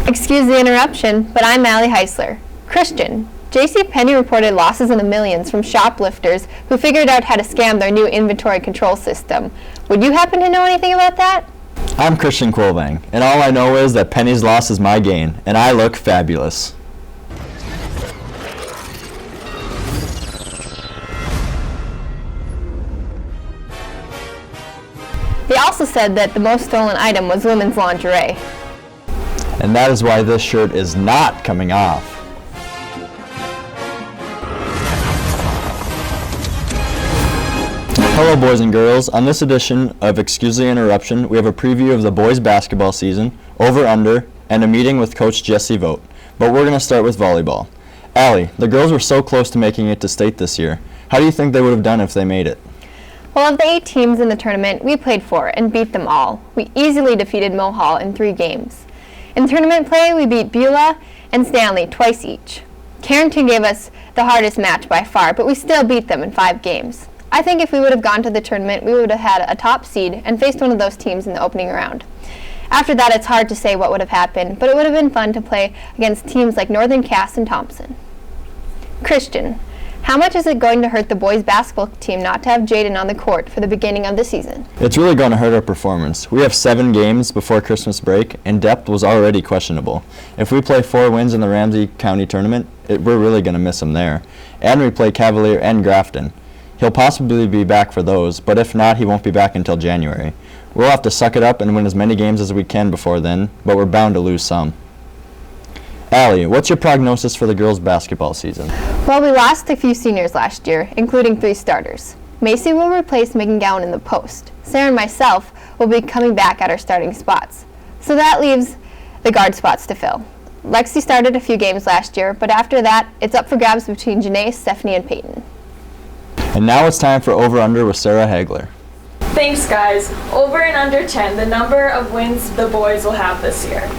Excuse the interruption, but I'm Allie Heisler. Christian, J.C. Penney reported losses in the millions from shoplifters who figured out how to scam their new inventory control system. Would you happen to know anything about that? I'm Christian Quilvang, and all I know is that Penny's loss is my gain, and I look fabulous. They also said that the most stolen item was women's lingerie. And that is why this shirt is not coming off. Hello boys and girls, on this edition of Excuse the Interruption, we have a preview of the boys basketball season, over-under, and a meeting with Coach Jesse Vogt. But we're going to start with volleyball. Allie, the girls were so close to making it to state this year. How do you think they would have done if they made it? Well, of the 8 teams in the tournament, we played 4 and beat them all. We easily defeated Mohall in 3 games. In tournament play, we beat Beulah and Stanley twice each. Carrington gave us the hardest match by far, but we still beat them in 5 games. I think if we would have gone to the tournament, we would have had a top seed and faced one of those teams in the opening round. After that, it's hard to say what would have happened, but it would have been fun to play against teams like Northern Cass and Thompson. Christian, how much is it going to hurt the boys basketball team not to have Jayden on the court for the beginning of the season? It's really going to hurt our performance. We have 7 games before Christmas break, and depth was already questionable. If we play 4 wins in the Ramsey County tournament, we're really going to miss him there. And we play Cavalier and Grafton. He'll possibly be back for those, but if not, he won't be back until January. We'll have to suck it up and win as many games as we can before then, but we're bound to lose some. Allie, what's your prognosis for the girls' basketball season? Well, we lost a few seniors last year, including 3 starters. Macy will replace Megan Gowan in the post. Sarah and myself will be coming back at our starting spots. So that leaves the guard spots to fill. Lexi started a few games last year, but after that, it's up for grabs between Janae, Stephanie, and Peyton. And now it's time for Over-Under with Sarah Hagler. Thanks, guys. Over and under 10, the number of wins the boys will have this year.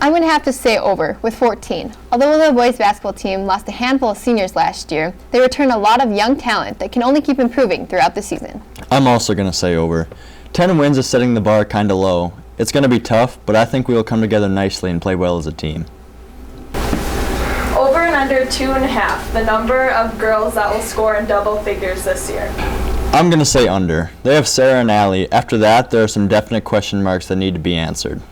I'm going to have to say over, with 14. Although the boys basketball team lost a handful of seniors last year, they returned a lot of young talent that can only keep improving throughout the season. I'm also going to say over. 10 wins is setting the bar kind of low. It's going to be tough, but I think we will come together nicely and play well as a team. Over and under 2.5, the number of girls that will score in double figures this year. I'm going to say under. They have Sarah and Allie. After that, there are some definite question marks that need to be answered.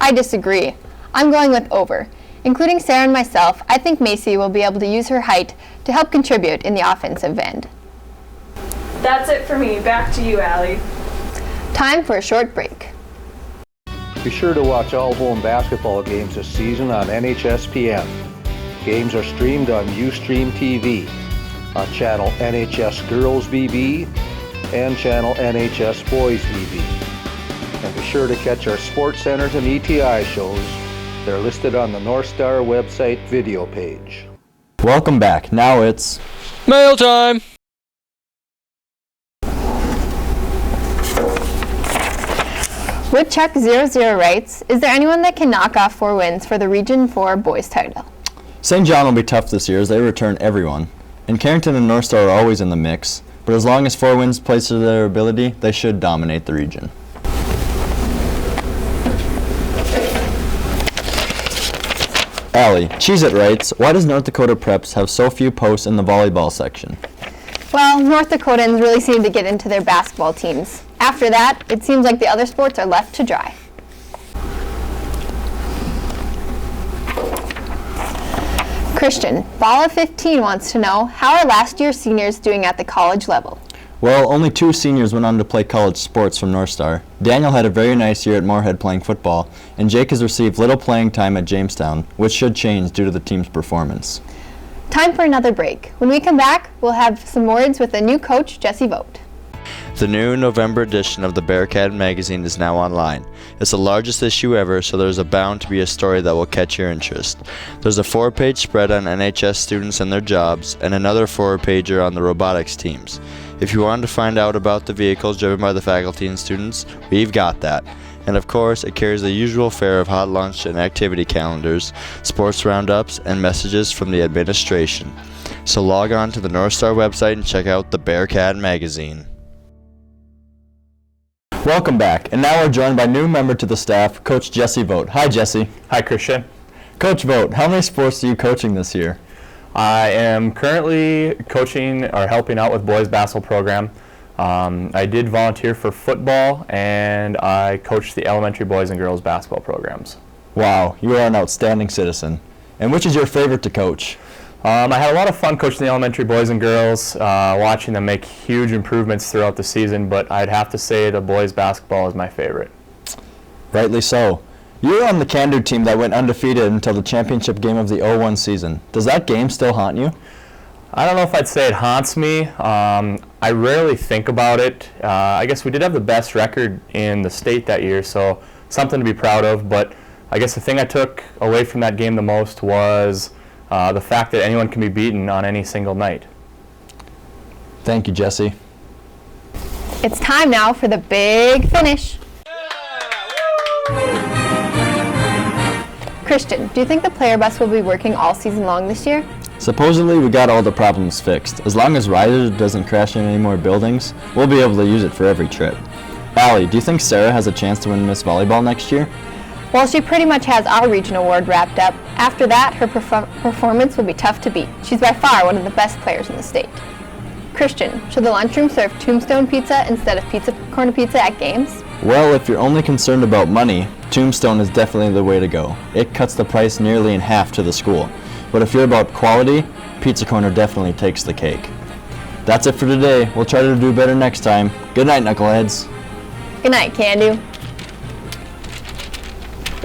I disagree. I'm going with over. Including Sarah and myself, I think Macy will be able to use her height to help contribute in the offensive end. That's it for me. Back to you, Allie. Time for a short break. Be sure to watch all home basketball games this season on NHSPN. Games are streamed on Ustream TV, on channel NHS Girls BB, and channel NHS Boys BB. And be sure to catch our Sports Centers and ETI shows. They're listed on the North Star website video page. Welcome back. Now it's mail time! Woodchuck 00 writes, is there anyone that can knock off 4 wins for the Region 4 boys title? St. John will be tough this year as they return everyone. And Carrington and North Star are always in the mix, but as long as 4 wins plays to their ability, they should dominate the region. Allie, Cheez-It writes, why does North Dakota Preps have so few posts in the volleyball section? Well, North Dakotans really seem to get into their basketball teams. After that, it seems like the other sports are left to dry. Christian, Ball of 15 wants to know, how are last year's seniors doing at the college level? Well, only 2 seniors went on to play college sports from North Star. Daniel had a very nice year at Moorhead playing football, and Jake has received little playing time at Jamestown, which should change due to the team's performance. Time for another break. When we come back, we'll have some words with the new coach, Jesse Vogt. The new November edition of the Bearcat magazine is now online. It's the largest issue ever, so there's bound to be a story that will catch your interest. There's a 4-page spread on NHS students and their jobs, and another 4-pager on the robotics teams. If you want to find out about the vehicles driven by the faculty and students, we've got that. And of course, it carries the usual fare of hot lunch and activity calendars, sports roundups, and messages from the administration. So log on to the North Star website and check out the Bearcat magazine. Welcome back, and now we're joined by new member to the staff, Coach Jesse Vogt. Hi, Jesse. Hi, Christian. Coach Vogt, how many sports are you coaching this year? I am currently coaching or helping out with boys basketball program. I did volunteer for football, and I coached the elementary boys and girls basketball programs. Wow, you are an outstanding citizen. And which is your favorite to coach? I had a lot of fun coaching the elementary boys and girls, watching them make huge improvements throughout the season, but I'd have to say the boys basketball is my favorite. Rightly so. You were on the Can-Do team that went undefeated until the championship game of the 01 season. Does that game still haunt you? I don't know if I'd say it haunts me. I rarely think about it. I guess we did have the best record in the state that year, so something to be proud of, but I guess the thing I took away from that game the most was the fact that anyone can be beaten on any single night. Thank you, Jesse. It's time now for the big finish. Christian, do you think the player bus will be working all season long this year? Supposedly, we got all the problems fixed. As long as Ryder doesn't crash into any more buildings, we'll be able to use it for every trip. Allie, do you think Sarah has a chance to win Miss Volleyball next year? Well, she pretty much has our region award wrapped up. After that, her performance will be tough to beat. She's by far one of the best players in the state. Christian, should the lunchroom serve Tombstone pizza instead of corner pizza at games? Well, if you're only concerned about money, Tombstone is definitely the way to go. It cuts the price nearly in half to the school. But if you're about quality, Pizza Corner definitely takes the cake. That's it for today. We'll try to do better next time. Good night, knuckleheads. Good night, Can-Do.